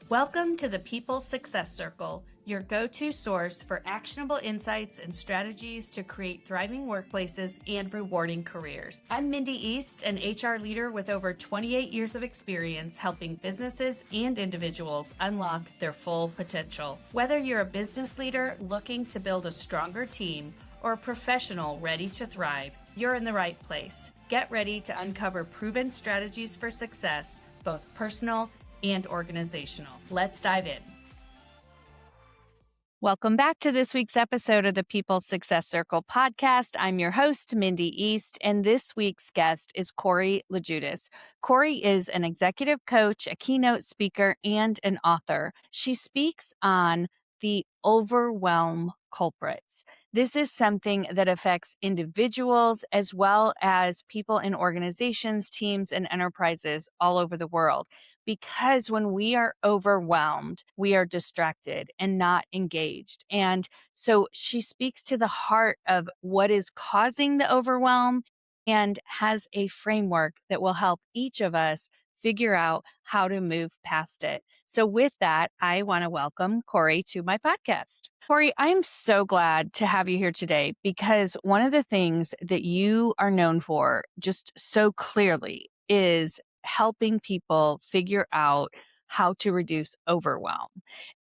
Welcome to the People Success Circle, your go-to source for actionable insights and strategies to create thriving workplaces and rewarding careers. I'm Mindy East, an HR leader with over 28 years of experience helping businesses and individuals unlock their full potential. Whether you're a business leader looking to build a stronger team or a professional ready to thrive, you're in the right place. Get ready to uncover proven strategies for success, both personal and organizational. Let's dive in. Welcome back to this week's episode of the People Success Circle podcast. I'm your host, Mindy East, and this week's guest is Corrie LoGiudice. Corrie is an executive coach, a keynote speaker, and an author. She speaks on the overwhelm culprits. This is something that affects individuals as well as people in organizations, teams, and enterprises all over the world. Because when we are overwhelmed, we are distracted and not engaged. And so she speaks to the heart of what is causing the overwhelm and has a framework that will help each of us figure out how to move past it. So with that, I want to welcome Corrie to my podcast. Corrie, I'm so glad to have you here today because one of the things that you are known for just so clearly is helping people figure out how to reduce overwhelm.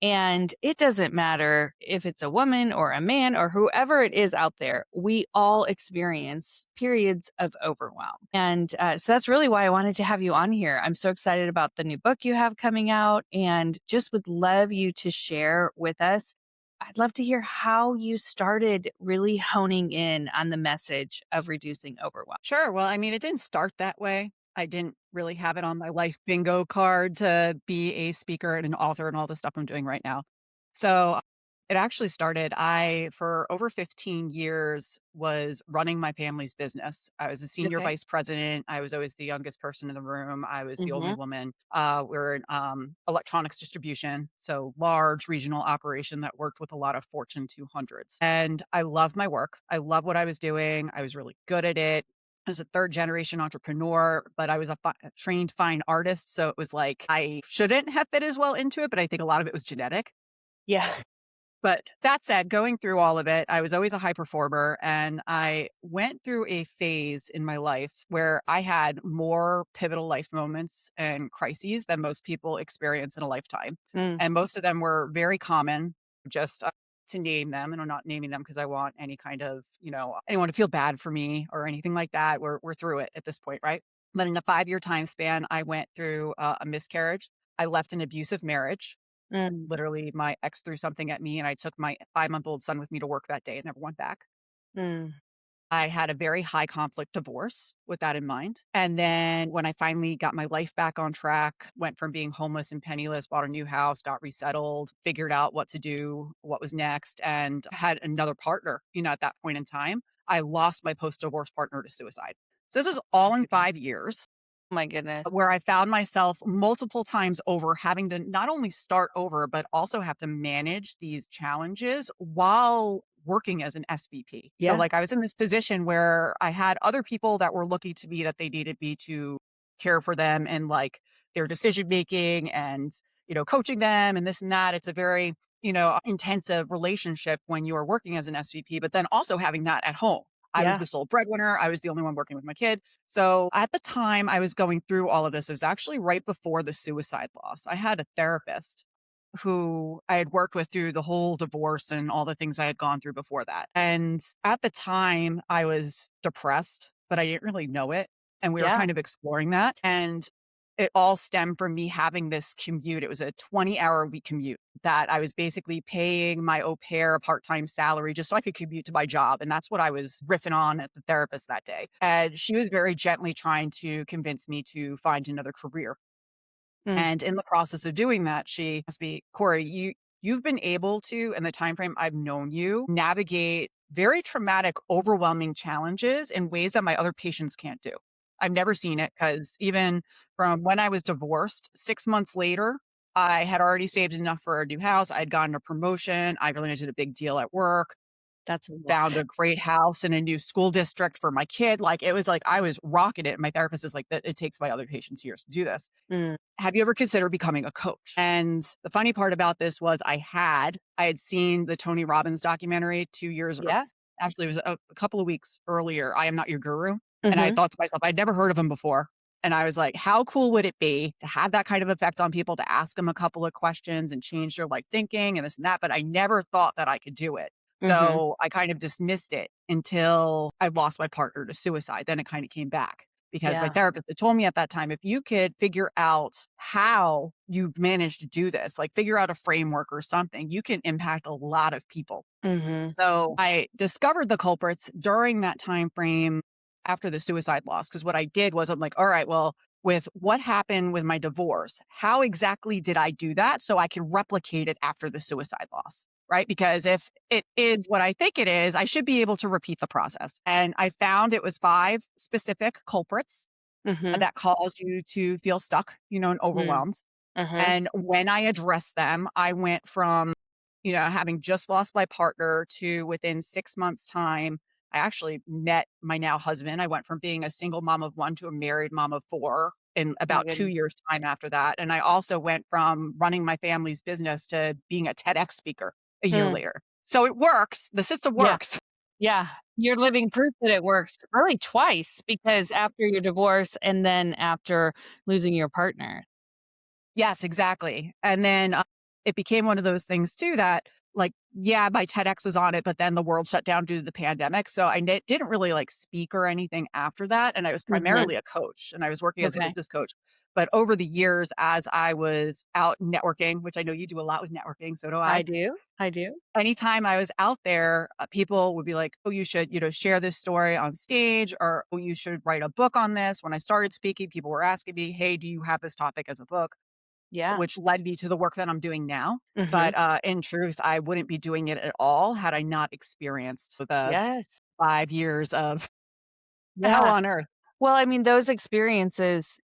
And it doesn't matter if it's a woman or a man or whoever it is out there, we all experience periods of overwhelm. And so that's really why I wanted to have you on here. I'm so excited about the new book you have coming out and just would love you to share with us. I'd love to hear how you started really honing in on the message of reducing overwhelm. Sure. Well, it didn't start that way. I didn't really have it on my life bingo card to be a speaker and an author and all the stuff I'm doing right now. So it actually started, for over 15 years, was running my family's business. I was a senior Okay. vice president. I was always the youngest person in the room. I was the only Mm-hmm. woman. We're in electronics distribution, so large regional operation that worked with a lot of Fortune 200s. And I loved my work. I loved what I was doing. I was really good at it. I was a third generation entrepreneur, but I was a trained fine artist. So it was like I shouldn't have fit as well into it, but I think a lot of it was genetic. Yeah. But that said, going through all of it, I was always a high performer. And I went through a phase in my life where I had more pivotal life moments and crises than most people experience in a lifetime. Mm. And most of them were very common, just to name them. And I'm not naming them because I want any kind of, anyone to feel bad for me or anything like that. We're through it at this point, right? But in a 5-year time span, I went through a miscarriage. I left an abusive marriage. Mm. Literally, my ex threw something at me, and I took my 5-month-old son with me to work that day and never went back. Mm. I had a very high conflict divorce with that in mind. And then when I finally got my life back on track, went from being homeless and penniless, bought a new house, got resettled, figured out what to do, what was next, and had another partner, at that point in time, I lost my post-divorce partner to suicide. So this is all in 5 years, My goodness. where I found myself multiple times over having to not only start over, but also have to manage these challenges while working as an SVP. So Yeah. I was in this position where I had other people that were looking to me that they needed me to care for them and their decision making and, coaching them and this and that. It's a very, intensive relationship when you are working as an SVP, but then also having that at home. I was Yeah. the sole breadwinner. I was the only one working with my kid. So at the time I was going through all of this, it was actually right before the suicide loss. I had a therapist who I had worked with through the whole divorce and all the things I had gone through before that. And at the time I was depressed, but I didn't really know it. And we were Yeah. kind of exploring that. And it all stemmed from me having this commute. It was a 20-hour week commute that I was basically paying my au pair a part-time salary just so I could commute to my job. And that's what I was riffing on at the therapist that day. And she was very gently trying to convince me to find another career. Mm. And in the process of doing that, she asked me, Corrie, you've been able to, in the time frame I've known you, navigate very traumatic, overwhelming challenges in ways that my other patients can't do. I've never seen it because even from when I was divorced, 6 months later, I had already saved enough for a new house. I'd gotten a promotion. I really did a big deal at work. That's a lot. Found a great house in a new school district for my kid. Like, it was like I was rocking it. My therapist is like, that it takes my other patients years to do this. Mm, Have you ever considered becoming a coach? And the funny part about this was I had seen the Tony Robbins documentary 2 years, yeah. actually, it was a couple of weeks earlier, I Am Not Your Guru. And I Mhm. thought to myself, I'd never heard of him before. And I was like, how cool would it be to have that kind of effect on people, to ask them a couple of questions and change their like thinking and this and that? But I never thought that I could do it. Mhm. So I kind of dismissed it until I lost my partner to suicide. Then it kind of came back because my Yeah. therapist had told me at that time, if you could figure out how you've managed to do this, like figure out a framework or something, you can impact a lot of people. Mhm. So I discovered the culprits during that time frame after the suicide loss. Because what I did was I'm like, all right, well, with what happened with my divorce, how exactly did I do that so I can replicate it after the suicide loss? Right. Because if it is what I think it is, I should be able to repeat the process. And I found it was 5 specific culprits Mhm. that cause you to feel stuck, and Mm. overwhelmed. Mhm. And when I addressed them, I went from, having just lost my partner to within 6 months' time, I actually met my now husband. I went from being a single mom of 1 to a married mom of 4 in My about 2 goodness. years' time after that. And I also went from running my family's business to being a TEDx speaker a year Mm. later. So it works. The system Yeah. works. Yeah. You're living proof that it works really twice because after your divorce and then after losing your partner. Yes, exactly. And then, it became one of those things too that, like, yeah, my TEDx was on it, but then the world shut down due to the pandemic, so I didn't really, like, speak or anything after that, and I was Mhm. primarily a coach, and I was working as a Okay. business coach. But over the years, as I was out networking, which I know you do a lot with networking, so do I. I do. I do. Anytime I was out there, people would be like, "Oh, you should, share this story on stage," or, "Oh, you should write a book on this." When I started speaking, people were asking me, "Hey, do you have this topic as a book?" Yeah. Which led me to the work that I'm doing now. Mhm. But, in truth, I wouldn't be doing it at all had I not experienced the Yes. 5 years of hell Yeah. on earth. Well, I mean, those experiences,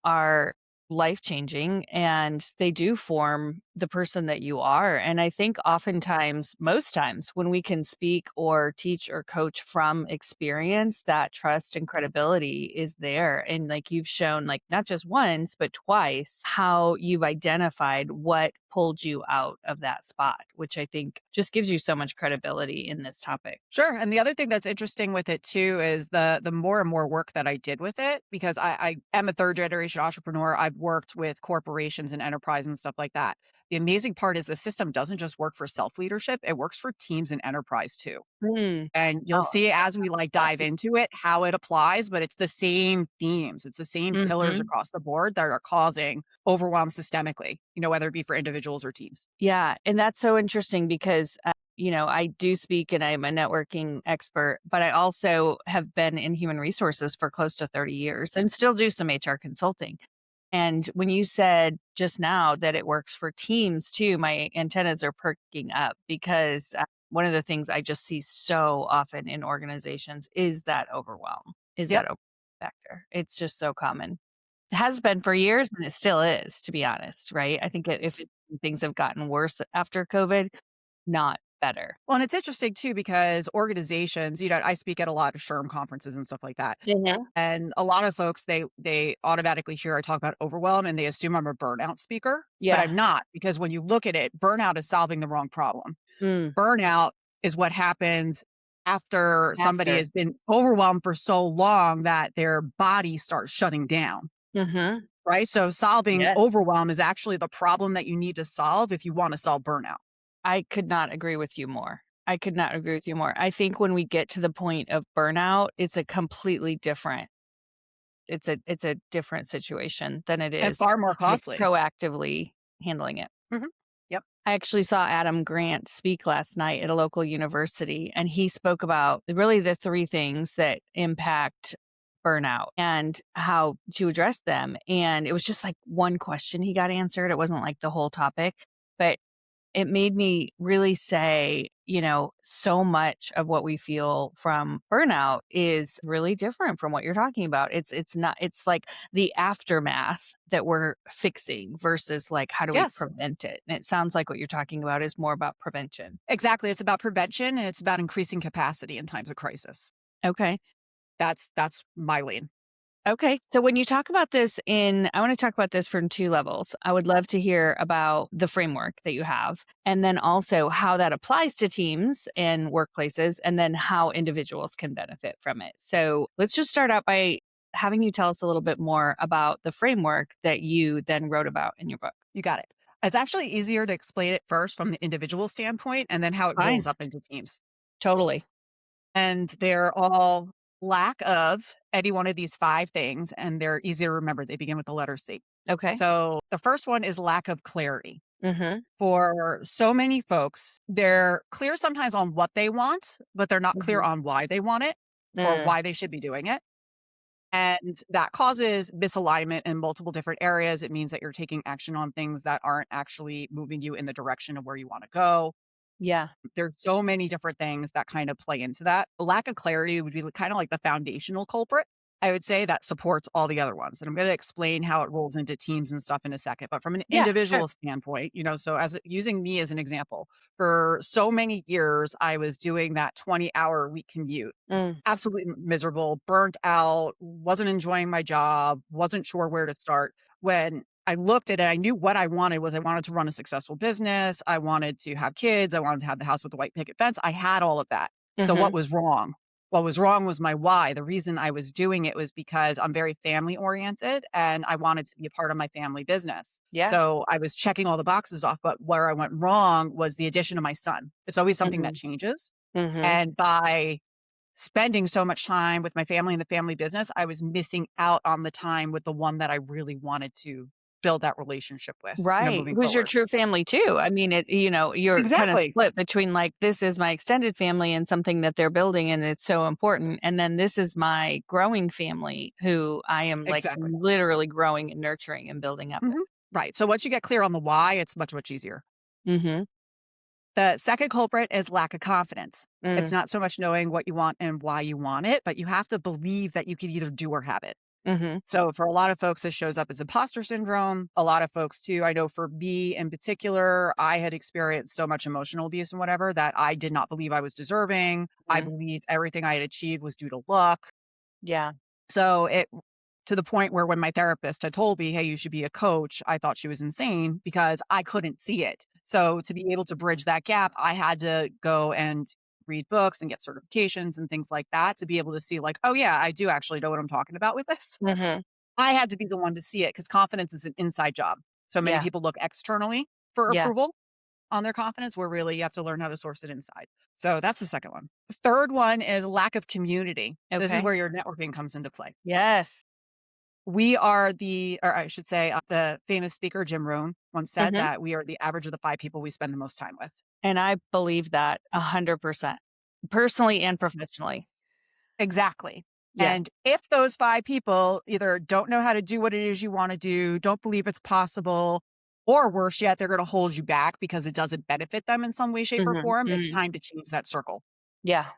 are life changing and they do form the person that you are. And I think oftentimes, most times, when we can speak or teach or coach from experience, that trust and credibility is there. And like you've shown, like not just once, but twice, how you've identified what pulled you out of that spot, which I think just gives you so much credibility in this topic. Sure, and the other thing that's interesting with it too is the more and more work that I did with it, because I am a 3rd generation entrepreneur. I've worked with corporations and enterprise and stuff like that. The amazing part is the system doesn't just work for self-leadership, it works for teams and enterprise too. Mm. And you'll Oh, see as we, like, that. dive into it, how it applies, but it's the same themes. It's the same pillars Mhm. across the board that are causing overwhelm systemically, whether it be for individuals or teams. Yeah, and that's so interesting because, I do speak and I'm a networking expert, but I also have been in human resources for close to 30 years and still do some HR consulting. And when you said just now that it works for teams too, my antennas are perking up because one of the things I just see so often in organizations is that overwhelm, is Yep. that factor. It's just so common. It has been for years, and it still is, to be honest, right? I think if things have gotten worse after COVID, not better. Well, and it's interesting too because organizations, I speak at a lot of SHRM conferences and stuff like that. Mhm. And a lot of folks, they automatically hear I talk about overwhelm and they assume I'm a burnout speaker, but Yeah. I'm not, because when you look at it, burnout is solving the wrong problem. Mm. Burnout is what happens after somebody After. has been overwhelmed for so long that their body starts shutting down, Mhm. right? So solving Yes. overwhelm is actually the problem that you need to solve if you want to solve burnout. I could not agree with you more. I could not agree with you more. I think when we get to the point of burnout, it's a completely different it's a different situation than it And is, far more like, costly. proactively handling it. Mhm. Yep. I actually saw Adam Grant speak last night at a local university, and he spoke about really the 3 things that impact burnout and how to address them, and it was just, like, one question he got answered, it wasn't, like, the whole topic, but it made me really say, so much of what we feel from burnout is really different from what you're talking about. It's not it's like the aftermath that we're fixing versus like how do we Yes, prevent it? And it sounds like what you're talking about is more about prevention. exactly. It's about prevention and it's about increasing capacity in times of crisis. Okay. That's my lane. Okay. So when you talk about this I want to talk about this from two levels. I would love to hear about the framework that you have, and then also how that applies to teams and workplaces, and then how individuals can benefit from it. So let's just start out by having you tell us a little bit more about the framework that you then wrote about in your book. You got it. It's actually easier to explain it first from the individual standpoint and then how it rolls Fine. up into teams. Totally. And they're all lack of any one of these 5 things, and they're easy to remember. They begin with the letter C. Okay. So the first one is lack of clarity. Mm-hmm. For so many folks, they're clear sometimes on what they want, but they're not clear Mm-hmm. on why they want it or Mm, why they should be doing it. And that causes misalignment in multiple different areas. It means that you're taking action on things that aren't actually moving you in the direction of where you want to go. yeah. There's so many different things that kind of play into that. Lack of clarity would be kind of like the foundational culprit, I would say, that supports all the other ones. And I'm going to explain how it rolls into teams and stuff in a second. But from an Yeah. Sure. individual standpoint, so using me as an example, for so many years, I was doing that 20-hour week commute. Mm, Absolutely miserable, burnt out, wasn't enjoying my job, wasn't sure where to start. When I looked at it, I knew what I wanted was I wanted to run a successful business. I wanted to have kids. I wanted to have the house with the white picket fence. I had all of that. So mm-hmm. what was wrong? What was wrong was my why. The reason I was doing it was because I'm very family oriented and I wanted to be a part of my family business. Yeah. So I was checking all the boxes off, but where I went wrong was the addition of my son. It's always something that Mm-hmm. changes. Mm-hmm. And by spending so much time with my family and the family business, I was missing out on the time with the one that I really wanted to build that relationship with, Right, moving who's your forward. true family too. I mean, you're kind of Exactly. split between, like, this is my extended family and something that they're building, and it's so important, and then this is my growing family who I am, like, Exactly. literally growing and nurturing and building up with. Mhm. Right. So once you get clear on the why, it's much, much easier. Mhm. The second culprit is lack of confidence. It's Mm. not so much knowing what you want and why you want it, but you have to believe that you can either do or have it. Mhm. So for a lot of folks, this shows up as imposter syndrome. A lot of folks too. I know for me in particular, I had experienced so much emotional abuse and whatever that I did not believe I was deserving. I Mm. believed everything I had achieved was due to luck. Yeah. So it to the point where when my therapist had told me, hey, you should be a coach, I thought she was insane because I couldn't see it. So to be able to bridge that gap, I had to go and read books and get certifications and things like that to be able to see, like, oh, yeah, I do actually know what I'm talking about with this. Mhm. I had to be the one to see it because confidence is an inside job. So many Yeah. people look externally for Yeah. approval on their confidence, where really you have to learn how to source it inside. So that's the second one. The third one is lack of community. So this is Okay. where your networking comes into play. Yes. We are or I should say, the famous speaker Jim Rohn once said Mhm. that we are the average of the 5 people we spend the most time with. And I believe that 100%, personally and professionally. Exactly. Yeah. And if those 5 people either don't know how to do what it is you wanna do, don't believe it's possible, or worse yet, they're gonna hold you back because it doesn't benefit them in some way, shape, or Mhm. form, it's Mhm. time to change that circle. Yeah.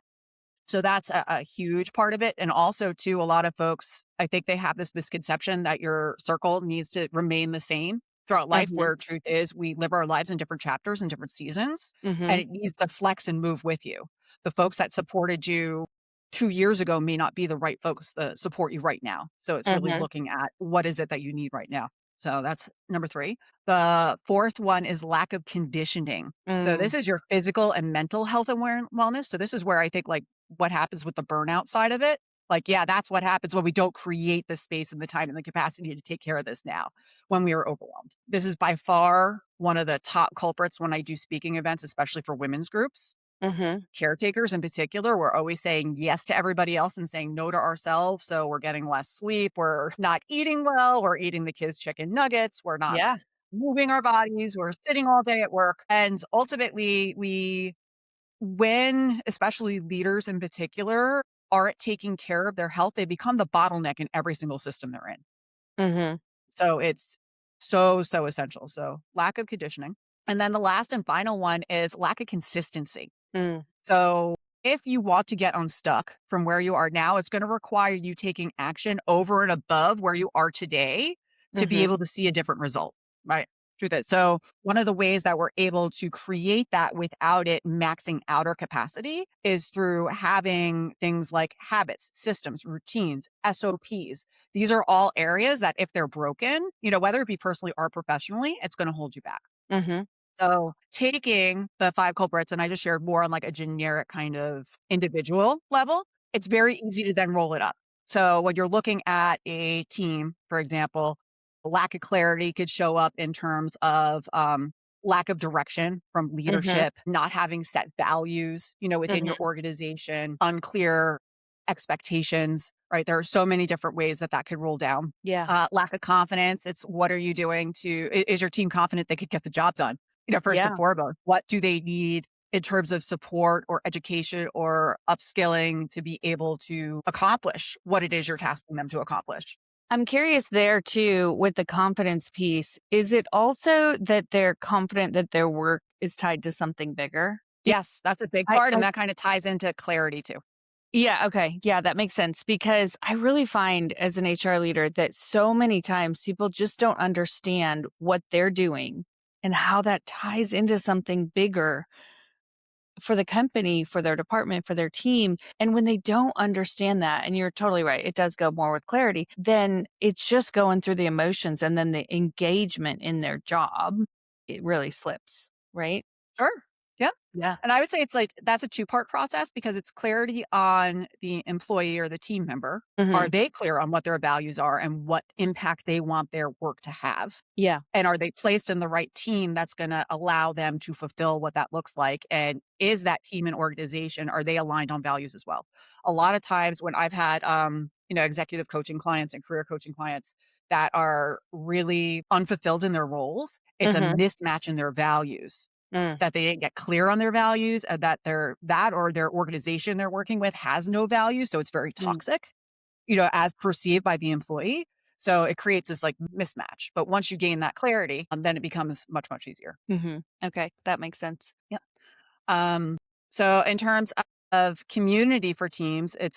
So that's a huge part of it. And also, too, a lot of folks, I think they have this misconception that your circle needs to remain the same throughout life, Mhm. where truth is we live our lives in different chapters and different seasons, and Mhm. it needs to flex and move with you. The folks that supported you 2 years ago may not be the right folks that support you right now. So it's really Mhm. looking at what is it that you need right now. So that's number 3. The fourth one is lack of conditioning. So this Mm. is your physical and mental health and wellness. So this is where I think, like, what happens with the burnout side of it. Like, yeah, that's what happens when we don't create the space and the time and the capacity to take care of this now when we are overwhelmed. This is by far one of the top culprits when I do speaking events, especially for women's groups. Mhm. Caretakers in particular, we're always saying yes to everybody else and saying no to ourselves. So we're getting less sleep. We're not eating well. We're eating the kids' chicken nuggets. We're not Yeah. moving our bodies. We're sitting all day at work. And ultimately, when especially leaders in particular aren't taking care of their health, they become the bottleneck in every single system they're in. Mhm. So it's so, so essential. So lack of conditioning. And then the last and final one is lack of consistency. Mm. So if you want to get unstuck from where you are now, it's going to require you taking action over and above where you are today to be Mhm. able to see a different result, right? Truth is. So one of the ways that we're able to create that without it maxing out our capacity is through having things like habits, systems, routines, SOPs. These are all areas that if they're broken, whether it be personally or professionally, it's going to hold you back. Mhm. So taking the 5 culprits, and I just shared more on like a generic kind of individual level, it's very easy to then roll it up. So when you're looking at a team, for example, a lack of clarity could show up in terms of lack of direction from Mhm. leadership, not having set values, within your Mhm. organization, unclear expectations, right? There are so many different ways that that could roll down. Yeah. Lack of confidence. It's what are you doing is your team confident they could get the job done? First and Yeah. foremost, what do they need in terms of support or education or upskilling to be able to accomplish what it is you're tasking them to accomplish? I'm curious there too with the confidence piece. Is it also that they're confident that their work is tied to something bigger? Do Yes, that's a big I part, and I that kind of ties into clarity too. Yeah, okay. Yeah, that makes sense because I really find as an HR leader that so many times people just don't understand what they're doing and how that ties into something bigger for the company, for their department, for their team. And when they don't understand that, and you're totally right, it does go more with clarity, then it's just going through the emotions and then the engagement in their job, it really slips, right? Sure. Yeah. Yeah. And I would say it's like that's a two-part process because it's clarity on the employee or the team member. Are Hmm. they clear on what their values are and what impact they want their work to have? Yeah. And are they placed in the right team that's gonna allow them to fulfill what that looks like? And is that team and organization, are they aligned on values as well? A lot of times when I've had, executive coaching clients and career coaching clients that are really unfulfilled in their roles, it's a Hmm. mismatch in their values Mm, that they didn't get clear on their values, that that or their organization they're working with has no value, so it's very mm, toxic, as perceived by the employee. So it creates this like mismatch. But once you gain that clarity, then it becomes much, much easier. mhm. Okay, that makes sense. Yeah. Um, so in terms of community for teams, I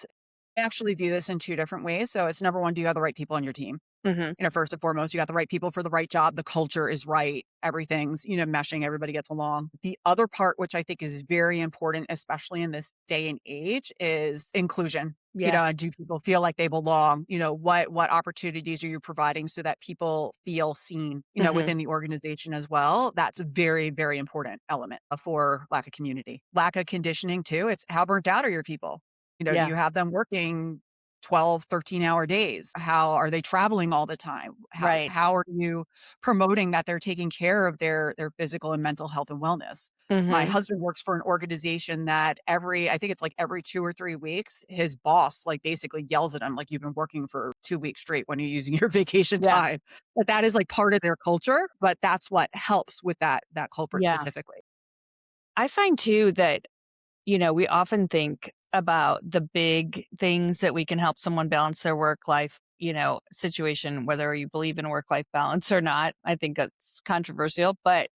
actually view this in two different ways. So it's number one, do you have the right people on your team? Mhm, First and foremost, you got the right people for the right job. The culture is right. Everything's, meshing. Everybody gets along. The other part, which I think is very important, especially in this day and age, is inclusion. yeah, Do people feel like they belong? What opportunities are you providing so that people feel seen, mhm, within the organization as well? That's a very, very important element for lack of community. Lack of conditioning too. It's how burnt out are your people? Do yeah, you have them working 12, 13-hour days? How are they traveling all the time? How right, how are you promoting that they're taking care of their physical and mental health and wellness? My mhm, husband works for an organization that I think it's like every 2 or 3 weeks, his boss, like, basically yells at him, like, "You've been working for 2 weeks straight. When are you using your vacation yeah, time?" But that is, like, part of their culture, but that's what helps with that culprit yeah. specifically. I find too that, we often think about the big things that we can help someone balance their work life, situation, whether you believe in work life balance or not. I think that's controversial, but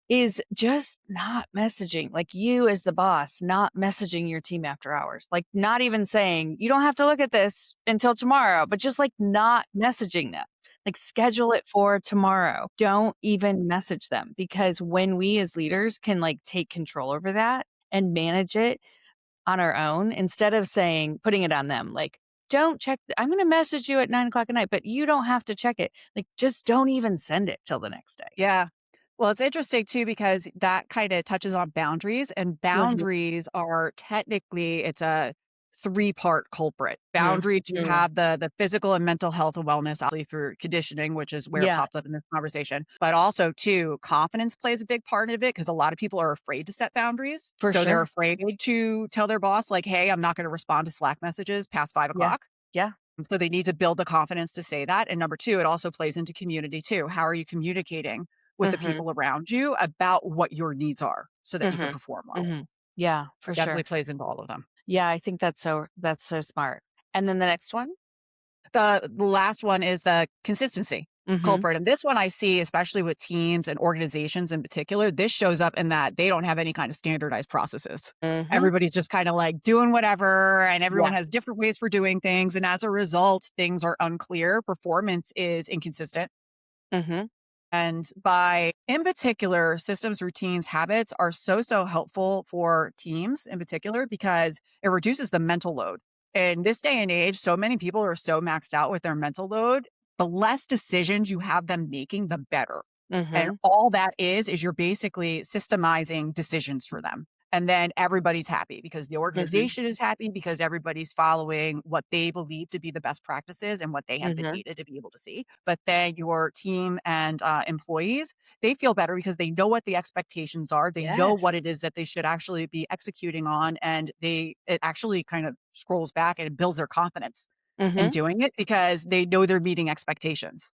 is just not messaging, like you as the boss, not messaging your team after hours, like not even saying, you don't have to look at this until tomorrow, but just like not messaging them, like schedule it for tomorrow. Don't even message them because when we as leaders can like take control over that and manage it on our own instead of saying, putting it on them, like, don't check, I'm going to message you at 9 o'clock at night, but you don't have to check it. Like, just don't even send it till the next day. Yeah. Well, it's interesting too because that kinda touches on boundaries, and Mhm. boundaries are technically it's a three-part culprit. Mhm. Boundary to Mm. have the physical and mental health and wellness, obviously through conditioning, which is where it Yeah, pops up in this conversation, but also too, confidence plays a big part of it because a lot of people are afraid to set boundaries. for So they're sure. afraid to tell their boss like, "Hey, I'm not gonna respond to Slack messages past 5 Yeah. o'clock." Yeah. So they need to build the confidence to say that. And number two, it also plays into community too. How are you communicating with the Mhm. people around you about what your needs are so that you can Mhm. perform well? Mhm. Yeah, for It sure. definitely plays into all of them. Yeah, I think that's so smart. And then the next one? The last one is the consistency. Mhm. culprit. And this one I see, especially with teams and organizations in particular, this shows up in that they don't have any kind of standardized processes. Mhm. Everybody's just kind of like doing whatever, and everyone Yeah. has different ways for doing things. And as a result, things are unclear. Performance is inconsistent. Mhm. And by, in particular, systems, routines, habits are so helpful for teams in particular because it reduces the mental load. In this day and age, so many people are so maxed out with their mental load. The less decisions you have them making, the better. And Mhm. all that is you're basically systemizing decisions for them. And then everybody's happy because the Mhm. organization is happy because everybody's following what they believe to be the best practices and what they have the Mhm. data to be able to see. But then your team and employees, they feel better because they know what the expectations are. They know Yes. what it is that they should actually be executing on. And it actually kind of scrolls back and it builds their confidence in Mhm. doing it because they know they're meeting expectations,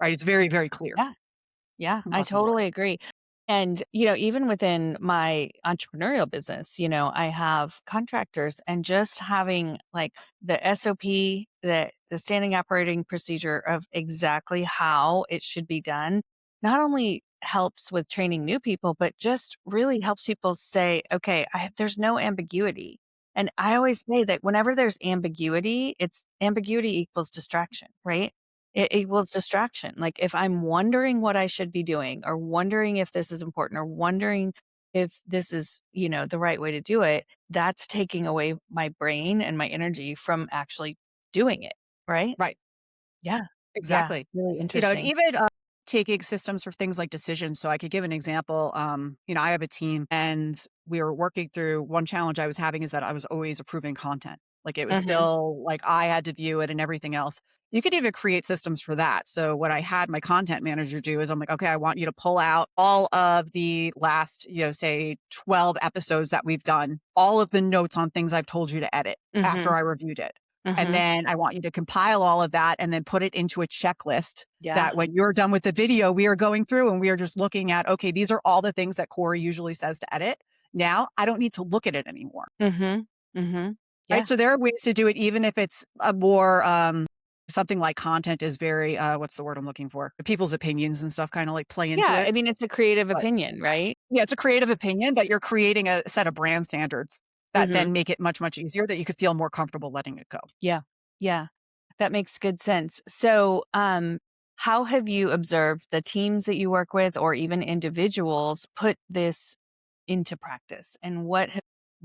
right? It's very clear Yeah. Yeah, I across the board. totally agree. And, even within my entrepreneurial business, I have contractors and just having like the SOP, the standing operating procedure of exactly how it should be done, not only helps with training new people, but just really helps people say, okay, there's no ambiguity. And I always say that whenever there's ambiguity, it's ambiguity equals distraction, right? It equals distraction. Like, if I'm wondering what I should be doing or wondering if this is important or wondering if this is, the right way to do it, that's taking away my brain and my energy from actually doing it, right? Right. Yeah. Yeah. Exactly. Really And interesting. even, taking systems for things like decisions. So I could give an example. I have a team and we were working through one challenge I was having is that I was always approving content. Like it was Mhm. still like I had to view it and everything else. You could even create systems for that. So what I had my content manager do is I'm like, okay, I want you to pull out all of the last, say 12 episodes that we've done, all of the notes on things I've told you to edit after Mhm. I reviewed it. And Mhm. then I want you to compile all of that and then put it into a checklist Yeah. that when you're done with the video, we are going through and we are just looking at, okay, these are all the things that Corey usually says to edit. Now I don't need to look at it anymore. Mhm. Mhm. Right. Yeah. So there are ways to do it, even if it's a more, something like content is very, what's the word I'm looking for? People's opinions and stuff kind of like play into Yeah, it. I mean, it's a creative But opinion, right? yeah, it's a creative opinion, but you're creating a set of brand standards that Mhm. then make it much easier that you could feel more comfortable letting it go. Yeah. Yeah. That makes good sense. So, how have you observed the teams that you work with or even individuals put this into practice? And what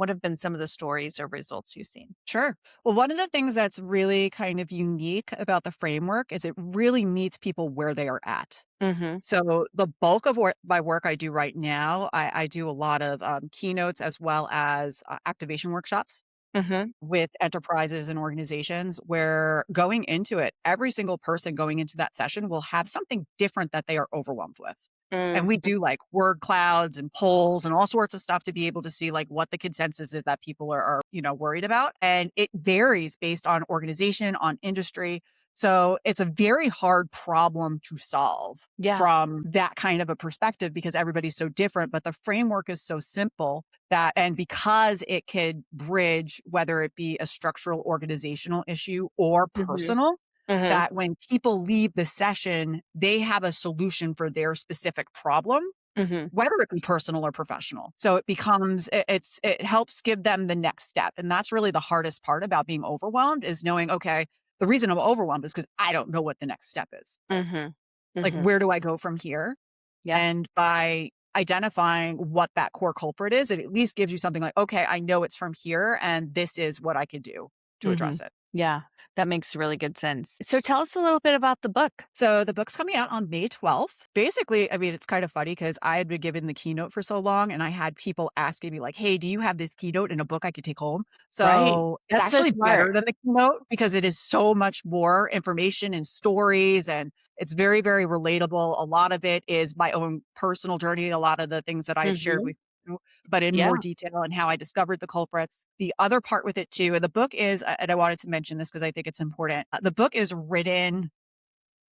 have been some of the stories or results you've seen? Sure. Well, one of the things that's really kind of unique about the framework is it really meets people where they are at. Mhm. So the bulk of my work I do right now, I do a lot of keynotes as well as activation workshops Mhm. with enterprises and organizations where going into it, every single person going into that session will have something different that they are overwhelmed with. And we Mhm. do like word clouds and polls and all sorts of stuff to be able to see like what the consensus is that people are worried about. And it varies based on organization, on industry. So it's a very hard problem to solve Yeah. from that kind of a perspective because everybody's so different. But the framework is so simple that and because it could bridge whether it be a structural organizational issue or Mhm. personal, Mhm. that when people leave the session, they have a solution for their specific problem, Mhm. whether it be personal or professional. So it becomes it helps give them the next step. And that's really the hardest part about being overwhelmed is knowing, okay, the reason I'm overwhelmed is because I don't know what the next step is. Mhm. Like, Mhm. where do I go from here? Yeah. And by identifying what that core culprit is, it at least gives you something like, okay, I know it's from here and this is what I could do to address Mhm. it. Yeah. That makes really good sense. So tell us a little bit about the book. So the book's coming out on May 12th. Basically, I mean, it's kind of funny because I had been given the keynote for so long and I had people asking me like, hey, do you have this keynote in a book I could take home? Right. So it's That's so actually smart. better than the keynote because it is so much more information and stories and it's very relatable. A lot of it is my own personal journey. A lot of the things that I have shared Mhm. with you, but in Yeah. more detail and how I discovered the culprits. The other part with it too, and the book is, and I wanted to mention this because I think it's important. The book is written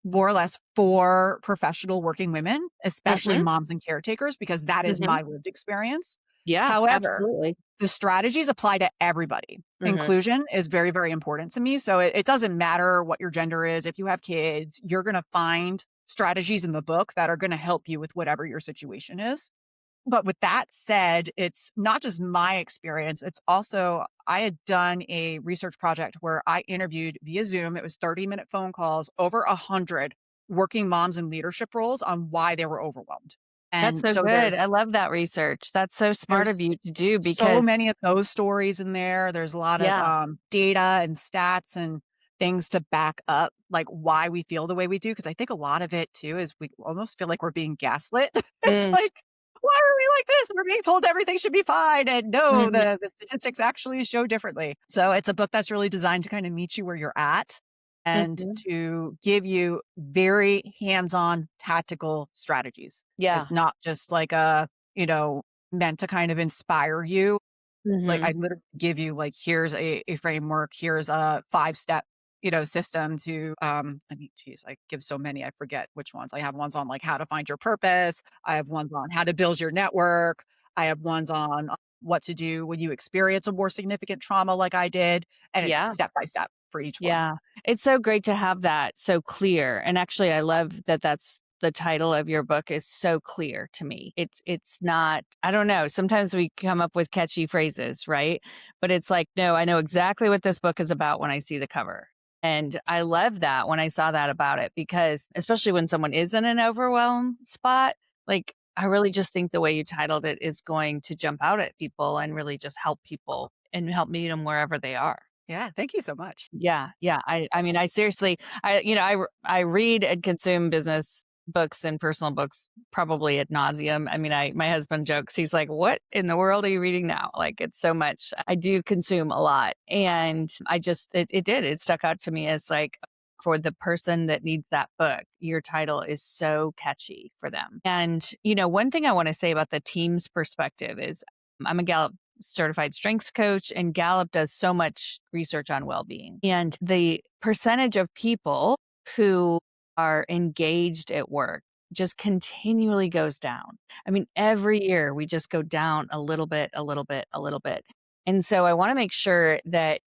more or less for professional working women, especially Mhm. moms and caretakers, because that is Mhm. my lived experience. Yeah, However, absolutely. the strategies apply to everybody. Mhm. Inclusion is very, very important to me. So it doesn't matter what your gender is. If you have kids, you're going to find strategies in the book that are going to help you with whatever your situation is. But with that said, it's not just my experience. It's also, I had done a research project where I interviewed via Zoom. It was 30-minute phone calls, over 100 working moms in leadership roles on why they were overwhelmed. That's And so so good. I love that research. That's so smart of there's you to do so because many of those stories in there. There's a lot of yeah. data and stats and things to back up like why we feel the way we do. Cause I think a lot of it too is we almost feel like we're being gaslit. It's Mm, like, why are we like this? We're being told everything should be fine. And no, mhm. the statistics actually show differently. So it's a book that's really designed to kind of meet you where you're at and Mhm. to give you very hands-on tactical strategies. Yeah. It's not just like you know, meant to kind of inspire you. Like, I Mhm. literally give you, like, here's a framework, here's a five-step, system to, I mean, geez, I give so many, I forget which ones. I have ones on, like, how to find your purpose. I have ones on how to build your network. I have ones on what to do when you experience a more significant trauma like I did, and it's Yeah. step by step for each one. Yeah. It's so great to have that so clear. And actually I love that that's the title of your book is so clear to me. It's not I don't know, sometimes we come up with catchy phrases, right? But it's like, no, I know exactly what this book is about when I see the cover. And I love that when I saw that about it because especially when someone is in an overwhelm spot, like I really just think the way you titled it is going to jump out at people and really just help people and help meet them wherever they are. Yeah, thank you so much. Yeah, yeah. I mean, I seriously I read and consume business books and personal books probably ad nauseum. I mean, I my husband jokes, he's like, "What in the world are you reading now?" Like, it's so much. I do consume a lot, and I just it stuck out to me as like for the person that needs that book, your title is so catchy for them. And one thing I want to say about the team's perspective is I'm a Gallup certified strengths coach, and Gallup does so much research on well being. And the percentage of people who are engaged at work just continually goes down. I mean, every year we just go down a little bit, a little bit, a little bit. And so I want to make sure that,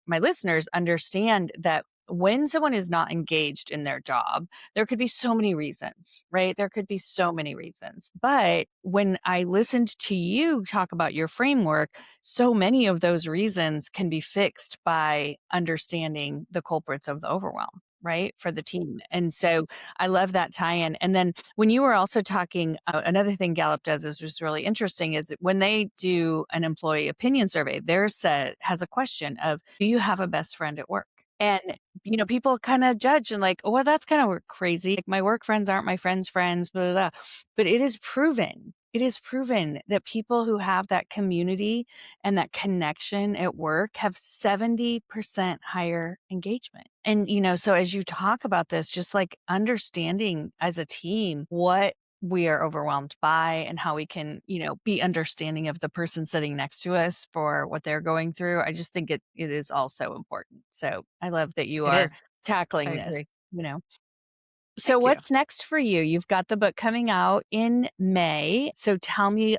my listeners understand that when someone is not engaged in their job, there could be so many reasons, right? There could be so many reasons. But when I listened to you talk about your framework, so many of those reasons can be fixed by understanding the culprits of the overwhelm, right? For the team. And so I love that tie in. And then when you were also talking, another thing Gallup does is just really interesting is when they do an employee opinion survey, theirs has a question of, do you have a best friend at work? And people kind of judge and like, oh, well, that's kind of crazy. Like my work friends aren't my friends' friends, blah, blah, blah. But it is proven. It is proven that people who have that community and that connection at work have 70% higher engagement. And, so as you talk about this, just like understanding as a team what we are overwhelmed by and how we can, be understanding of the person sitting next to us for what they're going through. I just think it is also important. So I love that you It are is. I tackling this, agree. you know. So Thank you. what's next for you? You've got the book coming out in May. So tell me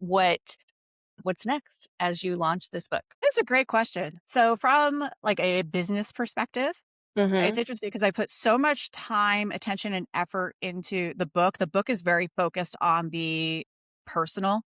what's next as you launch this book? That's a great question. So from, like, a business perspective, it's Mhm. interesting because I put so much time, attention, and effort into the book. The book is very focused on the personal,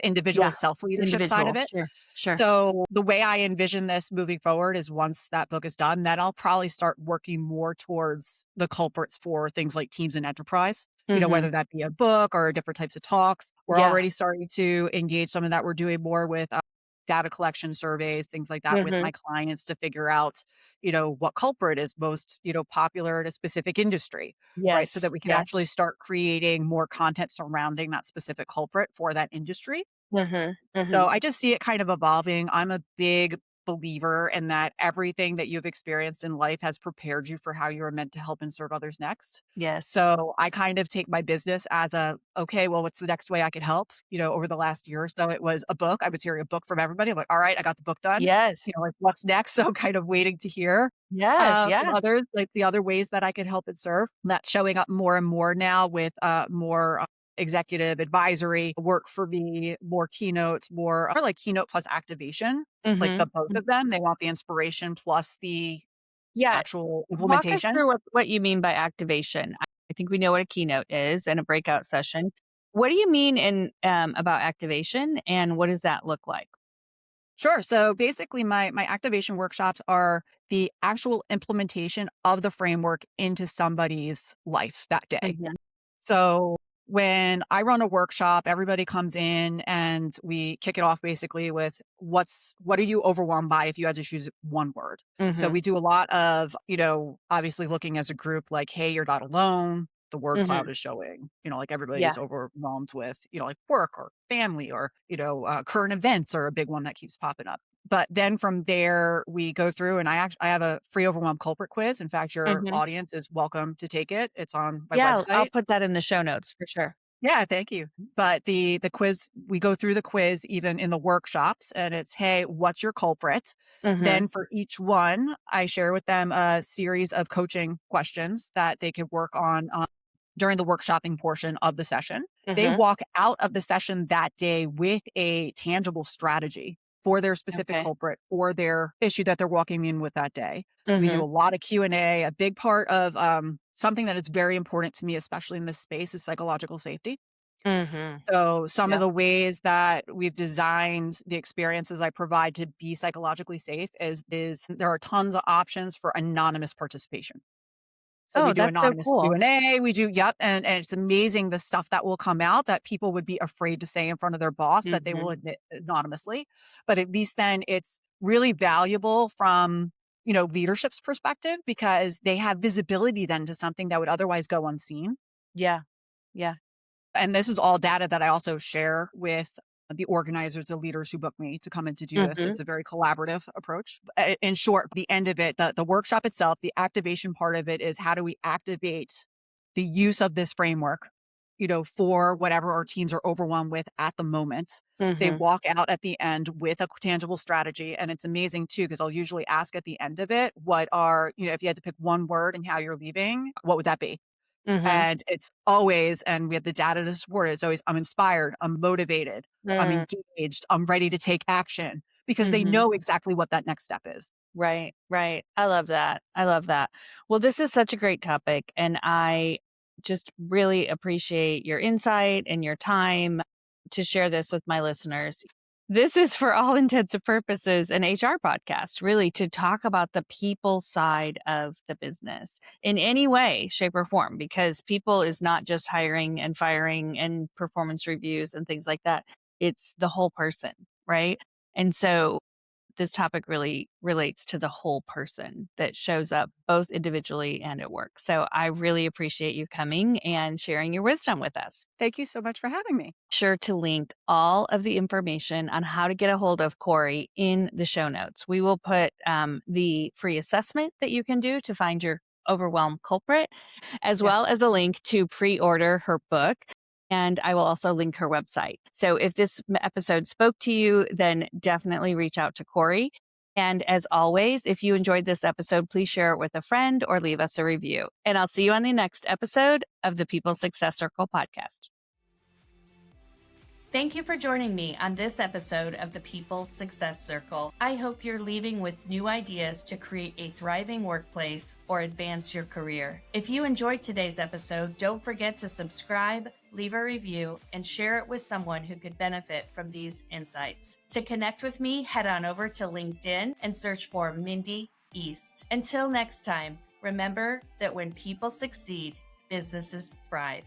individual Yeah. self-leadership side of Individual. it. Sure. Sure. So the way I envision this moving forward is once that book is done, then I'll probably start working more towards the culprits for things like teams and enterprise, Mhm. whether that be a book or different types of talks. We're Yeah. already starting to engage some of that. We're doing more with data collection surveys, things like that with Mhm. my clients to figure out, what culprit is most, popular in a specific industry, right? So that Yes. we can Yes. actually start creating more content surrounding that specific culprit for that industry. Mhm. So Mhm. I just see it kind of evolving. I'm a big believer in that everything that you've experienced in life has prepared you for how you are meant to help and serve others next. Yes. So I kind of take my business as okay, well, what's the next way I could help? Over the last year or so, it was a book. I was hearing a book from everybody. I'm like, all right, I got the book done. Yes. Like what's next? So I'm kind of waiting to hear Yes. from Yeah. others, like the other ways that I could help and serve. That's showing up more and more now with more executive advisory work for me, more keynotes, more like keynote plus activation, like the Mhm. both of them. They want the inspiration plus the Yeah, actual walk us implementation. through what you mean by activation. I think we know what a keynote is and a breakout session. What do you mean about activation, and what does that look like? Sure. So basically my activation workshops are the actual implementation of the framework into somebody's life that day. Mhm, So when I run a workshop, everybody comes in and we kick it off basically with what are you overwhelmed by if you had to choose one word? So mhm, we do a lot of, obviously looking as a group like, hey, you're not alone. The word cloud mhm. is showing, like everybody's Yeah. overwhelmed with, like work or family or, current events are a big one that keeps popping up. But then from there, we go through and I have a free overwhelm culprit quiz. In fact, your Mhm. audience is welcome to take it. It's on my Yeah, I'll website. put that in the show notes for sure. Yeah, thank you. But the quiz, we go through the quiz even in the workshops and it's, hey, what's your culprit? Mhm, Then for each one, I share with them a series of coaching questions that they could work on during the workshopping portion of the session. They mhm. walk out of the session that day with a tangible strategy for their specific Okay. culprit or their issue that they're walking in with that day. We do Mhm, a lot of Q&A. A big part of something that is very important to me, especially in this space, is psychological safety. mhm. So some of Yep. the ways that we've designed the experiences I provide to be psychologically safe is there are tons of options for anonymous participation. So we Oh, do that's so anonymous cool. Q&A, we do yep, and it's amazing the stuff that will come out that people would be afraid to say in front of their boss that they will Mhm. admit anonymously. But at least then it's really valuable from, leadership's perspective because they have visibility then to something that would otherwise go unseen. Yeah, yeah. And this is all data that I also share with the organizers, the leaders who book me to come in to do this. Mhm, It's a very collaborative approach. In short, the end of it, the workshop itself, the activation part of it is how do we activate the use of this framework, for whatever our teams are overwhelmed with at the moment. They mhm. walk out at the end with a tangible strategy. And it's amazing too, because I'll usually ask at the end of it, what are, if you had to pick one word and how you're leaving, what would that be? Mhm. And it's always and we have the data to support it, it's always, "I'm inspired, I'm motivated, I'm Mm, engaged, I'm ready to take action," because they mhm. know exactly what that next step is. Right, right. I love that. I love that. Well, this is such a great topic, and I just really appreciate your insight and your time to share this with my listeners. This is, for all intents and purposes, an HR podcast, really, to talk about the people side of the business in any way, shape, or form, because people is not just hiring and firing and performance reviews and things like that. It's the whole person, right? And so this topic really relates to the whole person that shows up both individually and at work. So I really appreciate you coming and sharing your wisdom with us. Thank you so much for having me. Sure to link all of the information on how to get a hold of Corey in the show notes. We will put the free assessment that you can do to find your overwhelmed culprit, as Yeah. well as a link to pre order her book. And I will also link her website. So if this episode spoke to you, then definitely reach out to Corey. And as always, if you enjoyed this episode, please share it with a friend or leave us a review. And I'll see you on the next episode of the People Success Circle podcast. Thank you for joining me on this episode of the People Success Circle. I hope you're leaving with new ideas to create a thriving workplace or advance your career. If you enjoyed today's episode, don't forget to subscribe, leave a review, and share it with someone who could benefit from these insights. To connect with me, head on over to LinkedIn and search for Mindy East. Until next time, remember that when people succeed, businesses thrive.